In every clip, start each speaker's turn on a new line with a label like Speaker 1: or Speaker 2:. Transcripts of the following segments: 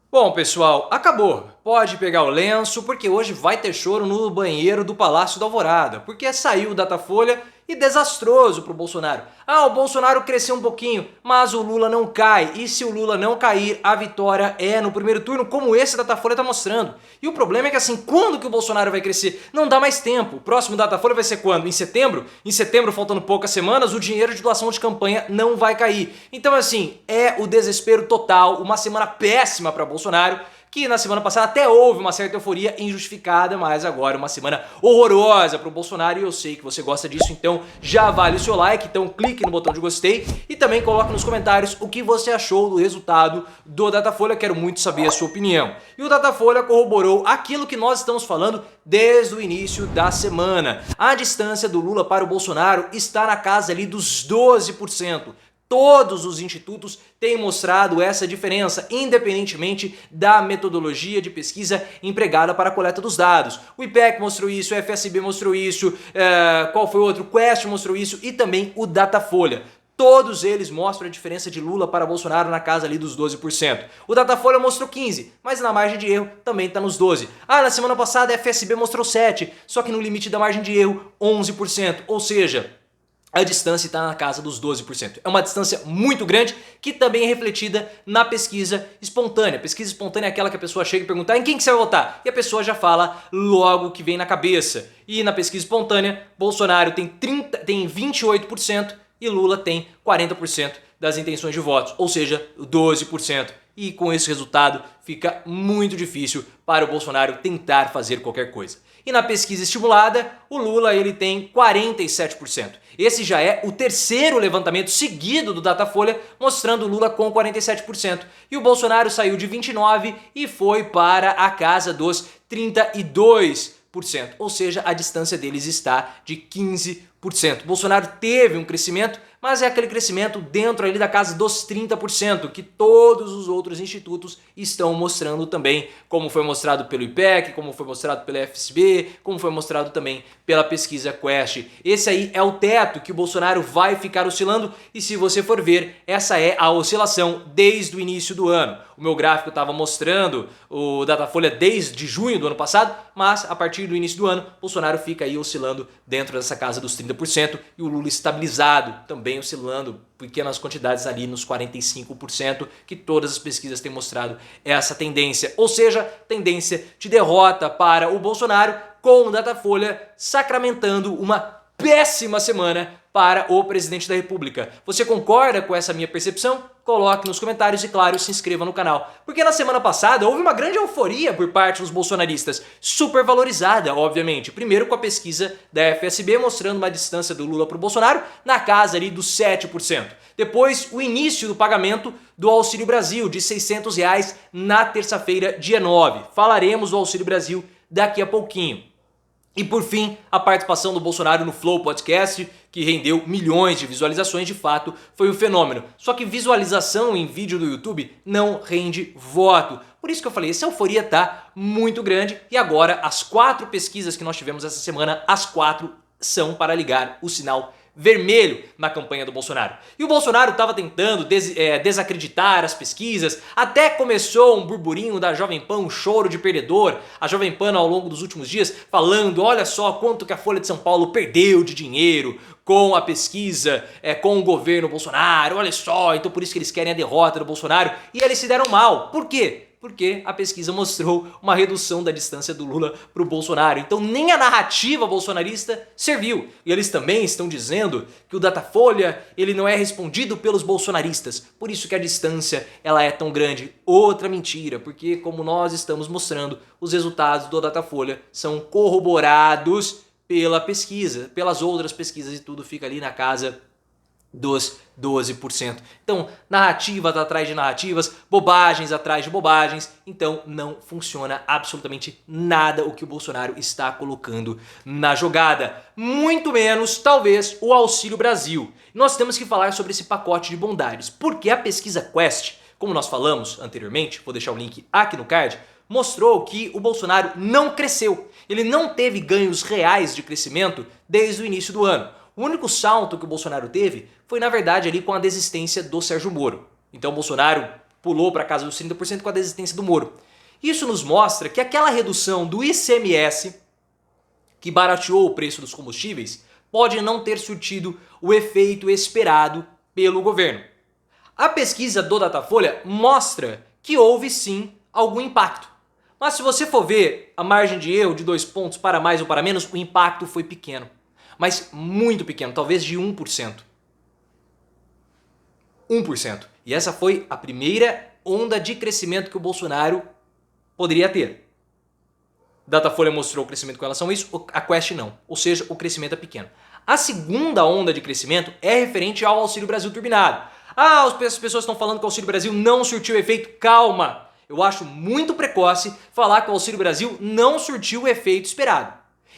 Speaker 1: Bom, pessoal, acabou. Pode pegar o lenço, porque hoje vai ter choro no banheiro do Palácio da Alvorada, porque saiu o Datafolha e desastroso pro Bolsonaro. Ah, o Bolsonaro cresceu um pouquinho, mas o Lula não cai. E se o Lula não cair, a vitória é no primeiro turno, como esse Datafolha tá mostrando. E o problema é que assim, quando que o Bolsonaro vai crescer? Não dá mais tempo. O próximo Datafolha vai ser quando? Em setembro? Em setembro, faltando poucas semanas, o dinheiro de doação de campanha não vai cair. Então assim, é o desespero total, uma semana péssima para Bolsonaro, que na semana passada até houve uma certa euforia injustificada, mas agora uma semana horrorosa para o Bolsonaro e eu sei que você gosta disso, então já vale o seu like, então clique no botão de gostei e também coloque nos comentários o que você achou do resultado do Datafolha, quero muito saber a sua opinião. E o Datafolha corroborou aquilo que nós estamos falando desde o início da semana. A distância do Lula para o Bolsonaro está na casa ali dos 12%. Todos os institutos têm mostrado essa diferença, independentemente da metodologia de pesquisa empregada para a coleta dos dados. O IPEC mostrou isso, o FSB mostrou isso, qual foi o outro? O Quest mostrou isso e também o Datafolha. Todos eles mostram a diferença de Lula para Bolsonaro na casa ali dos 12%. O Datafolha mostrou 15%, mas na margem de erro também está nos 12%. Ah, na semana passada a FSB mostrou 7%, só que no limite da margem de erro 11%, ou seja, a distância está na casa dos 12%. É uma distância muito grande que também é refletida na pesquisa espontânea. Pesquisa espontânea é aquela que a pessoa chega e pergunta em quem que você vai votar? E a pessoa já fala logo o que vem na cabeça. E na pesquisa espontânea, Bolsonaro tem 28% e Lula tem 40% das intenções de votos, ou seja, 12%. E com esse resultado fica muito difícil para o Bolsonaro tentar fazer qualquer coisa. E na pesquisa estimulada, o Lula ele tem 47%. Esse já é o terceiro levantamento seguido do Datafolha, mostrando o Lula com 47%. E o Bolsonaro saiu de 29% e foi para a casa dos 32%. Ou seja, a distância deles está de 15%. Bolsonaro teve um crescimento, mas é aquele crescimento dentro ali da casa dos 30%, que todos os outros institutos estão mostrando também, como foi mostrado pelo IPEC, como foi mostrado pela FSB, como foi mostrado também pela pesquisa Quest. Esse aí é o teto que o Bolsonaro vai ficar oscilando e se você for ver, essa é a oscilação desde o início do ano. O meu gráfico estava mostrando o Datafolha desde junho do ano passado, mas a partir do início do ano, Bolsonaro fica aí oscilando dentro dessa casa dos 30% e o Lula estabilizado, também oscilando pequenas quantidades ali nos 45%, que todas as pesquisas têm mostrado essa tendência. Ou seja, tendência de derrota para o Bolsonaro, com o Datafolha sacramentando uma péssima semana para o presidente da República. Você concorda com essa minha percepção? Coloque nos comentários e, claro, se inscreva no canal. Porque na semana passada houve uma grande euforia por parte dos bolsonaristas, super valorizada, obviamente. Primeiro com a pesquisa da FSB mostrando uma distância do Lula para o Bolsonaro na casa ali dos 7%. Depois, o início do pagamento do Auxílio Brasil de R$600 na terça-feira, dia 9. Falaremos do Auxílio Brasil daqui a pouquinho. E por fim, a participação do Bolsonaro no Flow Podcast, que rendeu milhões de visualizações, de fato foi um fenômeno. Só que visualização em vídeo do YouTube não rende voto. Por isso que eu falei, essa euforia tá muito grande e agora as 4 pesquisas que nós tivemos essa semana, as 4 são para ligar o sinal vermelho na campanha do Bolsonaro. E o Bolsonaro estava tentando desacreditar as pesquisas, até começou um burburinho da Jovem Pan, um choro de perdedor, a Jovem Pan ao longo dos últimos dias falando, olha só quanto que a Folha de São Paulo perdeu de dinheiro com a pesquisa, com o governo Bolsonaro, olha só, então por isso que eles querem a derrota do Bolsonaro, e eles se deram mal. Por quê? Porque a pesquisa mostrou uma redução da distância do Lula para o Bolsonaro. Então nem a narrativa bolsonarista serviu. E eles também estão dizendo que o Datafolha ele não é respondido pelos bolsonaristas. Por isso que a distância ela é tão grande. Outra mentira, porque como nós estamos mostrando, os resultados do Datafolha são corroborados pela pesquisa, pelas outras pesquisas e tudo fica ali na casa dos 12%. Então, narrativa tá atrás de narrativas, bobagens atrás de bobagens, então não funciona absolutamente nada o que o Bolsonaro está colocando na jogada. Muito menos, talvez, o Auxílio Brasil. Nós temos que falar sobre esse pacote de bondades, porque a pesquisa Quest, como nós falamos anteriormente, vou deixar o link aqui no card, mostrou que o Bolsonaro não cresceu. Ele não teve ganhos reais de crescimento desde o início do ano. O único salto que o Bolsonaro teve foi, na verdade, ali com a desistência do Sérgio Moro. Então o Bolsonaro pulou para casa dos 30% com a desistência do Moro. Isso nos mostra que aquela redução do ICMS, que barateou o preço dos combustíveis, pode não ter surtido o efeito esperado pelo governo. A pesquisa do Datafolha mostra que houve sim algum impacto. Mas se você for ver a margem de erro de 2 pontos para mais ou para menos, o impacto foi pequeno. Mas muito pequeno, talvez de 1%. 1%. E essa foi a primeira onda de crescimento que o Bolsonaro poderia ter. Datafolha mostrou o crescimento com relação a isso, a Quest não. Ou seja, o crescimento é pequeno. A segunda onda de crescimento é referente ao Auxílio Brasil turbinado. As pessoas estão falando que o Auxílio Brasil não surtiu efeito. Calma! Eu acho muito precoce falar que o Auxílio Brasil não surtiu o efeito esperado.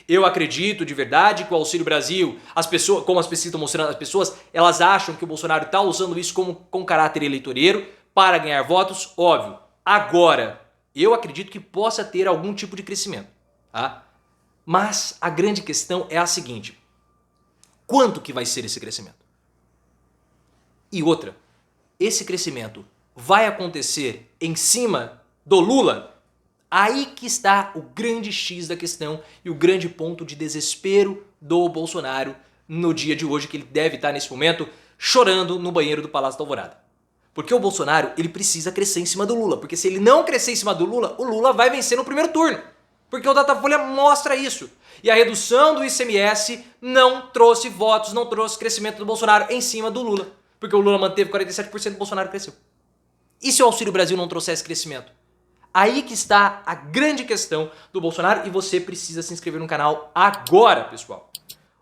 Speaker 1: Eu acredito de verdade que o Auxílio Brasil, as pessoas, como as pesquisas estão mostrando, as pessoas, elas acham que o Bolsonaro está usando isso com caráter eleitoreiro para ganhar votos, óbvio. Agora, eu acredito que possa ter algum tipo de crescimento, tá? Mas a grande questão é a seguinte: quanto que vai ser esse crescimento? E outra, esse crescimento vai acontecer em cima do Lula? Aí que está o grande X da questão e o grande ponto de desespero do Bolsonaro no dia de hoje, que ele deve estar nesse momento chorando no banheiro do Palácio da Alvorada. Porque o Bolsonaro, ele precisa crescer em cima do Lula, porque se ele não crescer em cima do Lula, o Lula vai vencer no primeiro turno. Porque o Datafolha mostra isso. E a redução do ICMS não trouxe votos, não trouxe crescimento do Bolsonaro em cima do Lula. Porque o Lula manteve 47% e o Bolsonaro cresceu. E se o Auxílio Brasil não trouxesse crescimento? Aí que está a grande questão do Bolsonaro e você precisa se inscrever no canal agora, pessoal.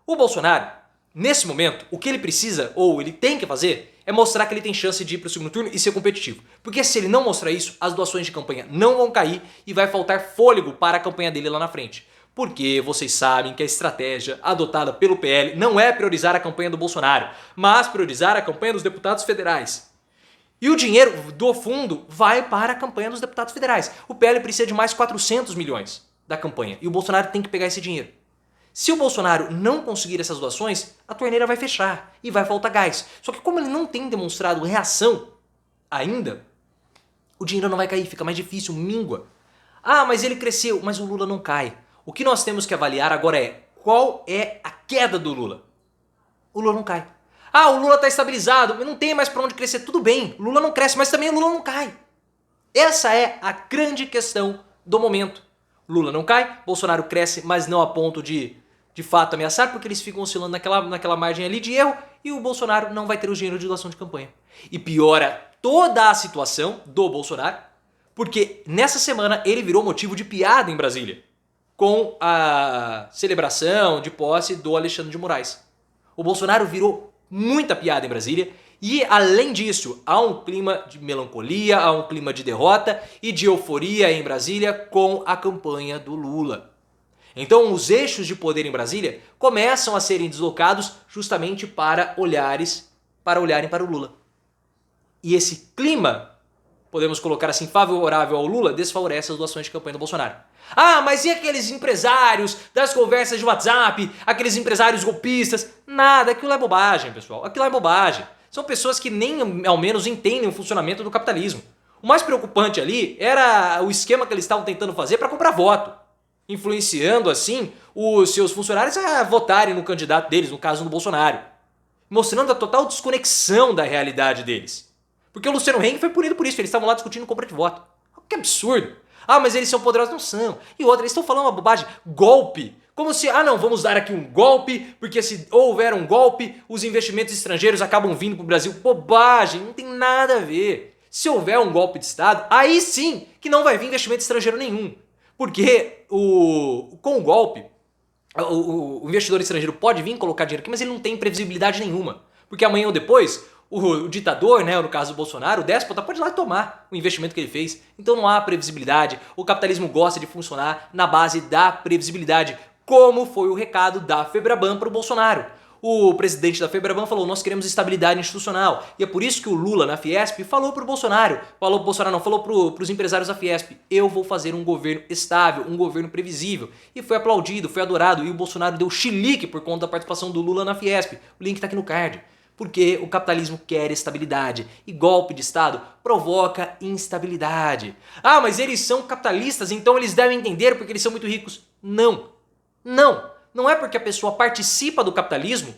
Speaker 1: O Bolsonaro, nesse momento, o que ele precisa, ou ele tem que fazer, é mostrar que ele tem chance de ir para o segundo turno e ser competitivo. Porque se ele não mostrar isso, as doações de campanha não vão cair e vai faltar fôlego para a campanha dele lá na frente. Porque vocês sabem que a estratégia adotada pelo PL não é priorizar a campanha do Bolsonaro, mas priorizar a campanha dos deputados federais. E o dinheiro do fundo vai para a campanha dos deputados federais. O PL precisa de mais 400 milhões da campanha e o Bolsonaro tem que pegar esse dinheiro. Se o Bolsonaro não conseguir essas doações, a torneira vai fechar e vai faltar gás. Só que como ele não tem demonstrado reação ainda, o dinheiro não vai cair, fica mais difícil, míngua. Ah, mas ele cresceu, mas o Lula não cai. O que nós temos que avaliar agora é qual é a queda do Lula. O Lula não cai. Ah, o Lula está estabilizado, não tem mais para onde crescer. Tudo bem, o Lula não cresce, mas também o Lula não cai. Essa é a grande questão do momento. Lula não cai, Bolsonaro cresce, mas não a ponto de fato ameaçar, porque eles ficam oscilando naquela margem ali de erro e o Bolsonaro não vai ter o dinheiro de doação de campanha. E piora toda a situação do Bolsonaro, porque nessa semana ele virou motivo de piada em Brasília, com a celebração de posse do Alexandre de Moraes. O Bolsonaro virou muita piada em Brasília e, além disso, há um clima de melancolia, há um clima de derrota e de euforia em Brasília com a campanha do Lula. Então, os eixos de poder em Brasília começam a serem deslocados justamente para olharem para o Lula. E esse clima, podemos colocar assim, favorável ao Lula, desfavorece as doações de campanha do Bolsonaro. Ah, mas e aqueles empresários das conversas de WhatsApp, aqueles empresários golpistas? Nada, aquilo é bobagem, pessoal. Aquilo é bobagem. São pessoas que nem ao menos entendem o funcionamento do capitalismo. O mais preocupante ali era o esquema que eles estavam tentando fazer para comprar voto, influenciando assim os seus funcionários a votarem no candidato deles, no caso do Bolsonaro, mostrando a total desconexão da realidade deles. Porque o Luciano Heng foi punido por isso, eles estavam lá discutindo compra de voto. Que absurdo! Ah, mas eles são poderosos, não são. E outra, eles estão falando uma bobagem, golpe. Como se, não, vamos dar aqui um golpe, porque se houver um golpe, os investimentos estrangeiros acabam vindo para o Brasil. Bobagem, não tem nada a ver. Se houver um golpe de Estado, aí sim que não vai vir investimento estrangeiro nenhum. Porque com o golpe, o investidor estrangeiro pode vir colocar dinheiro aqui, mas ele não tem previsibilidade nenhuma. Porque amanhã ou depois, o ditador, né, no caso do Bolsonaro, o déspota, pode ir lá e tomar o investimento que ele fez. Então não há previsibilidade. O capitalismo gosta de funcionar na base da previsibilidade, como foi o recado da Febraban para o Bolsonaro. O presidente da Febraban falou, nós queremos estabilidade institucional. E é por isso que o Lula na Fiesp falou para o Bolsonaro, falou para os empresários da Fiesp, eu vou fazer um governo estável, um governo previsível. E foi aplaudido, foi adorado, e o Bolsonaro deu chilique por conta da participação do Lula na Fiesp. O link está aqui no card. Porque o capitalismo quer estabilidade e golpe de Estado provoca instabilidade. Ah, mas eles são capitalistas, então eles devem entender porque eles são muito ricos. Não, não. Não é porque a pessoa participa do capitalismo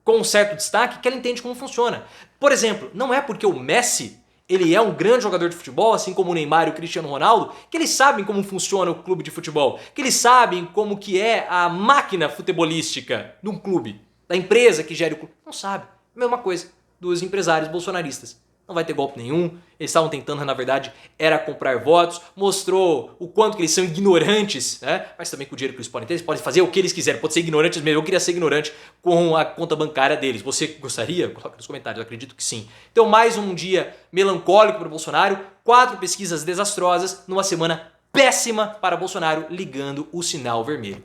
Speaker 1: com um certo destaque que ela entende como funciona. Por exemplo, não é porque o Messi ele é um grande jogador de futebol, assim como o Neymar e o Cristiano Ronaldo, que eles sabem como funciona o clube de futebol, que eles sabem como que é a máquina futebolística de um clube, da empresa que gera o clube. Não sabe. Mesma coisa dos empresários bolsonaristas. Não vai ter golpe nenhum, eles estavam tentando, na verdade, era comprar votos, mostrou o quanto que eles são ignorantes, né? Mas também com o dinheiro que eles podem ter, eles podem fazer o que eles quiserem, pode ser ignorantes mesmo, eu queria ser ignorante com a conta bancária deles. Você gostaria? Coloca nos comentários, eu acredito que sim. Então mais um dia melancólico para o Bolsonaro, 4 pesquisas desastrosas numa semana péssima para Bolsonaro, ligando o sinal vermelho.